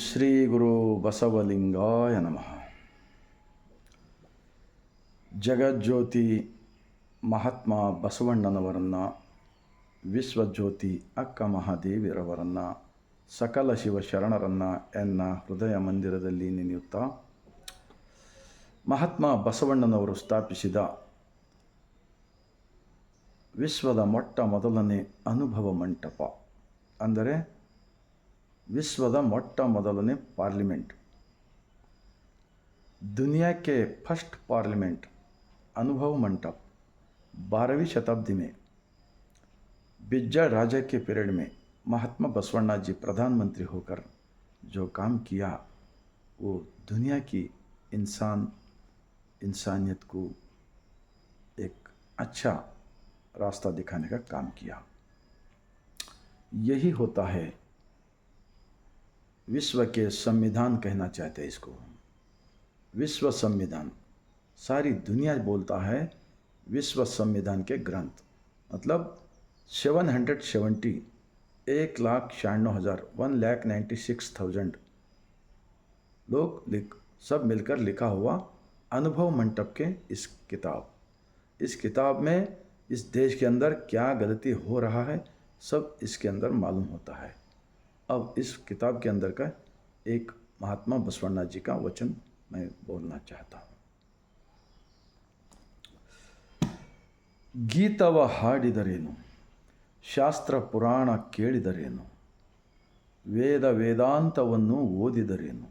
ಶ್ರೀ ಗುರು ಬಸವಲಿಂಗಾಯ ನಮಃ. ಜಗಜ್ಯೋತಿ ಮಹಾತ್ಮ ಬಸವಣ್ಣನವರನ್ನು, ವಿಶ್ವಜ್ಯೋತಿ ಅಕ್ಕ ಮಹಾದೇವಿಯರವರನ್ನು, ಸಕಲ ಶಿವಶರಣರನ್ನು ಎನ್ನ ಹೃದಯ ಮಂದಿರದಲ್ಲಿ ನೆನೆಯುತ್ತಾ, ಮಹಾತ್ಮ ಬಸವಣ್ಣನವರು ಸ್ಥಾಪಿಸಿದ ವಿಶ್ವದ ಮೊಟ್ಟ ಮೊದಲನೇ ಅನುಭವ ಮಂಟಪ, ಅಂದರೆ विश्व मोट्ट मोदलने पार्लिमेंट, दुनिया के फर्स्ट पार्लिमेंट अनुभव मंटप 12वीं शताब्दी में बिज्जड़ राजा के पीरियड में महात्मा बसवण्णा जी प्रधानमंत्री होकर जो काम किया, वो दुनिया की इंसानियत को एक अच्छा रास्ता दिखाने का काम किया. यही होता है विश्व के संविधान कहना चाहते हैं इसको. विश्व संविधान, सारी दुनिया बोलता है विश्व संविधान के ग्रंथ, मतलब 770 1,96,000 लोग सब मिलकर लिखा हुआ अनुभव मंटप के इस किताब में इस देश के अंदर क्या गलती हो रहा है सब इसके अंदर मालूम होता है. अब इस किताब के अंदर का एक महात्मा बसवण्णा जी का वचन मैं बोलना चाहता हूँ. ಗೀತವ ಹಾಡಿದರೇನು, ಶಾಸ್ತ್ರ ಪುರಾಣ ಕೇಳಿದರೇನು, ವೇದ ವೇದಾಂತವನ್ನು ಓದಿದರೇನು,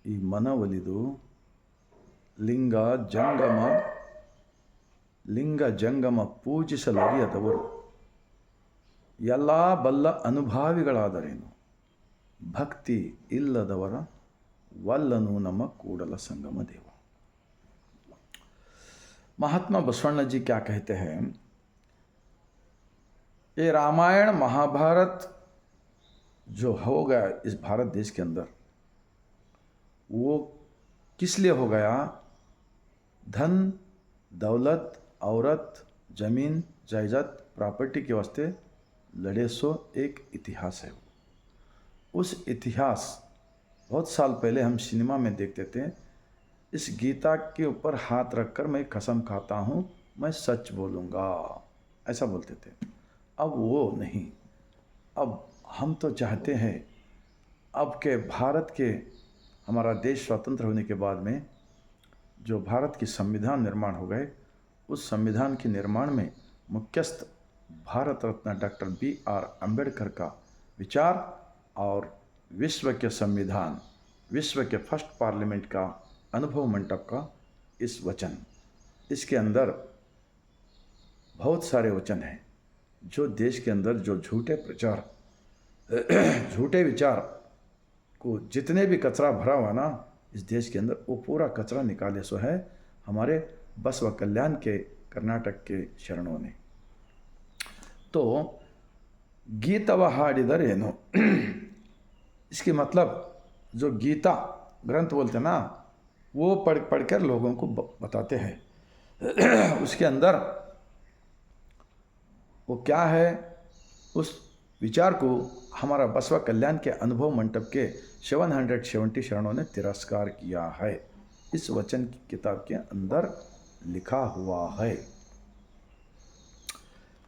ಈ ಮನವೊಲಿದು ಲಿಂಗ ಜಂಗಮ ಪೂಜಿಸಲರಿಯದವರು ಎಲ್ಲ ಬಲ್ಲ ಅನುಭಾವಿಗಳಾದರೇನು, ಭಕ್ತಿ ಇಲ್ಲದವರ ವಲ್ಲನು ನಮ್ಮ ಕೂಡಲ ಸಂಗಮ ದೇವ. महात्मा बसवण्णा जी क्या कहते हैं, ये रामायण महाभारत जो हो गया इस भारत देश के अंदर, वो किस लिए हो गया? धन दौलत औरत जमीन जायदाद प्रॉपर्टी के वास्ते लड़े सो एक इतिहास है. उस इतिहास बहुत साल पहले हम सिनेमा में देखते थे. इस गीता के ऊपर हाथ रखकर मैं कसम खाता हूँ मैं सच बोलूँगा, ऐसा बोलते थे. अब वो नहीं. अब हम तो चाहते हैं अब के भारत के हमारा देश स्वतंत्र होने के बाद में जो भारत की संविधान निर्माण हो गए, उस संविधान के निर्माण में मुख्यस्थ भारत रत्न डॉक्टर B.R. अम्बेडकर का विचार और विश्व के संविधान, विश्व के फर्स्ट पार्लिमेंट का अनुभव मंटप का इस वचन, इसके अंदर बहुत सारे वचन हैं जो देश के अंदर जो झूठे विचार को जितने भी कचरा भरा हुआ ना इस देश के अंदर, वो पूरा कचरा निकाले सो है हमारे बसव कल्याण के कर्नाटक के शरणों ने. तो गीतव हाडिदरेनु, इसकी मतलब जो गीता ग्रंथ बोलते ना, वो पढ़कर लोगों को बताते हैं. उसके अंदर वो क्या है, उस विचार को हमारा बसवा कल्याण के अनुभव मंटप के 770 शरणों ने तिरस्कार किया है. इस वचन की किताब के अंदर लिखा हुआ है.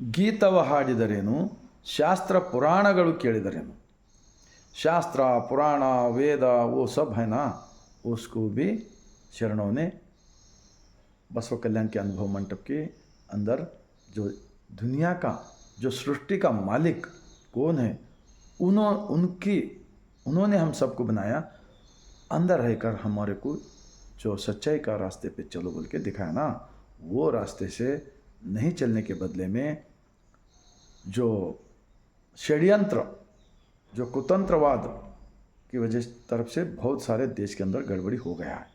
ಗೀತವ ಹಾಡಿದರೇನು, ಶಾಸ್ತ್ರ ಪುರಾಣಗಳು ಕೇಳಿದರೇನು. शास्त्र पुराण वेद वो सब है ना, उसको भी शरणों ने बसव कल्याण के अनुभव मंटप के अंदर जो दुनिया का जो सृष्टि का मालिक कौन है, उन्होंने हम सबको बनाया, अंदर रहकर हमारे को जो सच्चाई का रास्ते पे चलो बोल के दिखाया ना, वो रास्ते से नहीं चलने के बदले में जो षड्यंत्र, जो कुतंत्रवाद की वजह तरफ से बहुत सारे देश के अंदर गड़बड़ी हो गया है.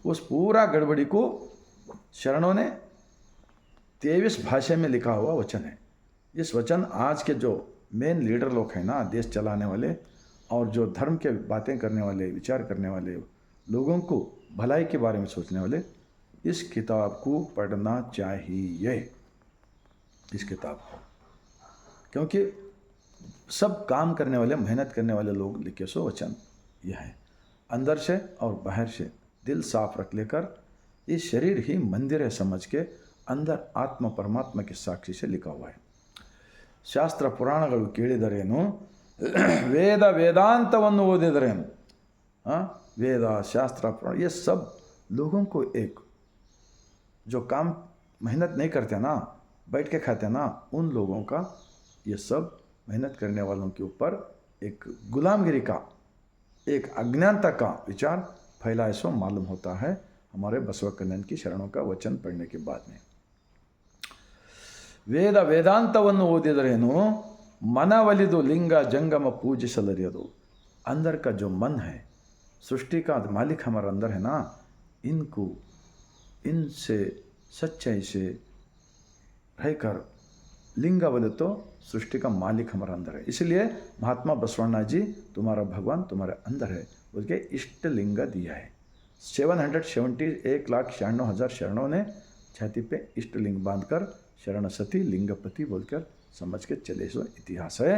उस पूरा गड़बड़ी को शरणों ने 23 भाषा में लिखा हुआ वचन है. इस वचन आज के जो मेन लीडर लोग हैं ना, देश चलाने वाले और जो धर्म के बातें करने वाले, विचार करने वाले लोगों को भलाई के बारे में सोचने वाले, इस किताब को पढ़ना चाहिए. इस किताब को, क्योंकि सब काम करने वाले, मेहनत करने वाले लोग लिखे सो वचन यह है। अंदर से और बाहर से दिल साफ रख लेकर, ये शरीर ही मंदिर है समझ के अंदर आत्मा परमात्मा के साक्षी से लिखा हुआ है। ಶಾಸ್ತ್ರ ಪುರಾಣಗಳು ಕೇಳಿದರೇನು, ವೇದ ವೇದಾಂತವನ್ನು ಓದಿದರೇನು, वेद शास्त्र पुराण ये सब लोगों को एक जो काम मेहनत नहीं करते ना, बैठ के खाते ना, उन लोगों का ये सब मेहनत करने वालों के ऊपर एक गुलामगिरी का, एक अज्ञानता का विचार फैलाए सो मालूम होता है हमारे बसव कल्याण की शरणों का वचन पढ़ने के बाद में। ವೇದ ವೇದಾಂತವನ್ನು ಓದಿದರೇನು, मनवलिदु लिंग जंगम पूजिसलरियदु। अंदर का जो मन है, सृष्टि का मालिक हमारे अंदर है ना, इनको इनसे सच्चाई से रहकर लिंग बोले तो सृष्टि का मालिक हमारे अंदर है। इसलिए महात्मा बसवण्णा जी तुम्हारा भगवान तुम्हारे अंदर है बोल के इष्ट लिंग दिया है। 770 1,96,000 शरणों ने छाती पे इष्ट लिंग बांधकर शरण सती लिंगपति बोलकर समझ के चले सो इतिहास है।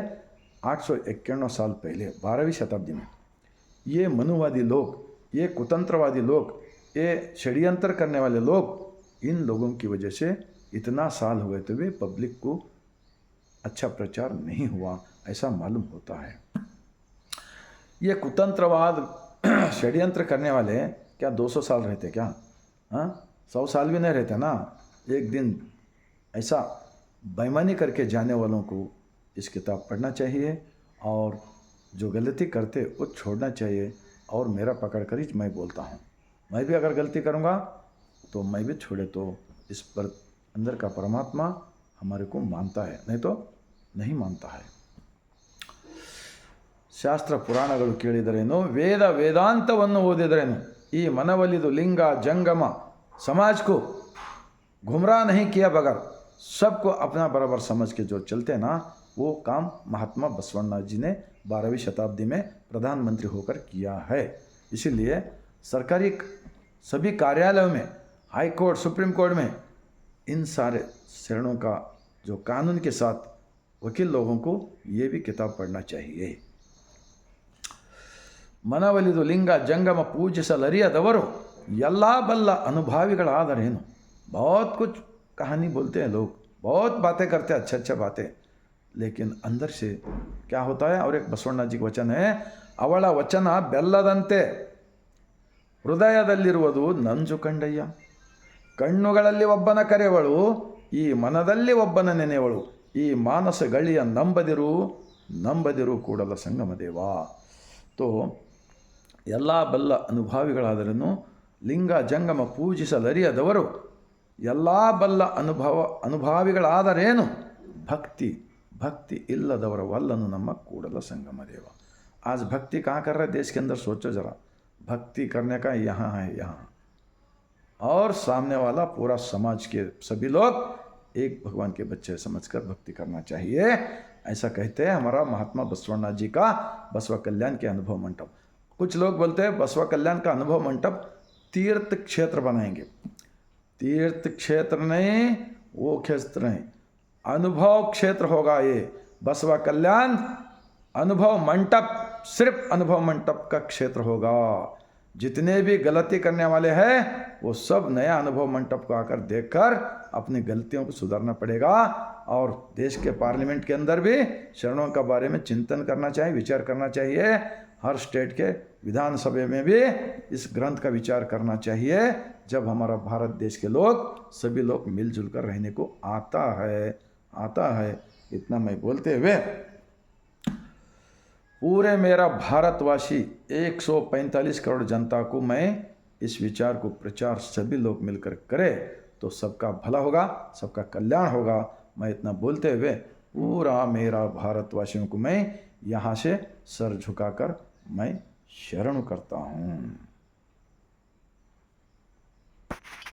851 साल पहले 12वीं शताब्दी में ये मनुवादी लोग, ये कुतंत्रवादी लोग, ये षड्यंत्र करने वाले लोग, इन लोगों की वजह से इतना साल हुए तो भी पब्लिक को अच्छा प्रचार नहीं हुआ, ऐसा मालूम होता है। ये कुतंत्रवाद षड्यंत्र करने वाले क्या 200 साल रहते क्या? 100 साल भी नहीं रहते ना। एक दिन ऐसा बेईमानी करके जाने वालों को इस किताब पढ़ना चाहिए और जो गलती करते वो छोड़ना चाहिए। और मेरा पकड़ कर ही मैं बोलता हूँ, मैं भी अगर गलती करूँगा तो मैं भी छोड़े तो इस पर अंदर का परमात्मा हमारे को मानता है, नहीं तो नहीं मानता है। ಶಾಸ್ತ್ರ ಪುರಾಣಗಳು ಕೇಳಿದರೇನು, ವೇದ ವೇದಾಂತವನ್ನು ಓದಿದರೇನು, ಈ मनवलिदु लिंग जंगम समाज को गुमराह नहीं किया बगैर सबको अपना बराबर समझ के जो चलते ना, वो काम महात्मा बसवण्णा जी ने 12वीं शताब्दी में प्रधानमंत्री होकर किया है। इसीलिए सरकारी सभी कार्यालयों में, हाई कोर्ट, सुप्रीम कोर्ट में इन सारे शरणों का जो कानून के साथ वकील लोगों को ये भी किताब पढ़ना चाहिए। मनवलिदु लिंग जंगम पूजिसलरियदವರು ಎಲ್ಲ बल्ल अनुभाविಗಳಾದರೇನು। बहुत कुछ कहानी बोलते हैं लोग, बहुत बातें करते हैं, अच्छा बातें, लेकिन अंदर से क्या होता है। और एक बसवण्णा जी का वचन है, ಅವಳ ವಚನ ಬೆಲ್ಲದಂತೆ ಹೃದಯದಲ್ಲಿರುವುದು ನಂಜು ಕಂಡಯ್ಯ। ಕಣ್ಣುಗಳಲ್ಲಿ ಒಬ್ಬನ ಕರೆವಳು, ಈ ಮನದಲ್ಲಿ ಒಬ್ಬನ ನೆನೆವಳು, ಈ ಮಾನಸ ಗಳಿಯ ನಂಬದಿರು ಕೂಡಲ ಸಂಗಮ ದೇವ। तो ಎಲ್ಲ ಬಲ್ಲ ಅನುಭಾವಿಗಳಾದರೇನು, ಲಿಂಗ ಜಂಗಮ ಪೂಜಿಸಲರಿಯದವರು ಎಲ್ಲ ಬಲ್ಲ ಅನುಭಾವಿಗಳಾದರೇನು, भक्ति इल्लदवर वल्लनु नम्म कूडल संगम देव। आज भक्ति कहाँ कर रहे देश के अंदर, सोचो जरा। भक्ति करने का यहाँ है, यहाँ, और सामने वाला पूरा समाज के सभी लोग एक भगवान के बच्चे समझकर भक्ति करना चाहिए। ऐसा कहते हैं हमारा महात्मा बसवण्णा जी का बसव कल्याण के अनुभव मंडप। कुछ लोग बोलते हैं बसव कल्याण का अनुभव मंडप तीर्थ क्षेत्र बनाएंगे। तीर्थ क्षेत्र नहीं, वो क्षेत्र नहीं, अनुभव क्षेत्र होगा ये बसव कल्याण अनुभव मंडप। सिर्फ अनुभव मंडप का क्षेत्र होगा। जितने भी गलती करने वाले हैं वो सब नया अनुभव मंडप को आकर देखकर अपनी गलतियों को सुधारना पड़ेगा। और देश के पार्लियामेंट के अंदर भी शरणों का बारे में चिंतन करना चाहिए, विचार करना चाहिए। हर स्टेट के विधानसभा में भी इस ग्रंथ का विचार करना चाहिए। जब हमारा भारत देश के लोग सभी लोग मिलजुल कर रहने को आता है। इतना मैं बोलते हुए पूरे मेरा भारतवासी 145 करोड़ जनता को मैं इस विचार को प्रचार सभी लोग मिलकर करें तो सबका भला होगा, सबका कल्याण होगा। मैं इतना बोलते हुए पूरा मेरा भारतवासियों को मैं यहाँ से सर झुकाकर मैं शरण करता हूँ।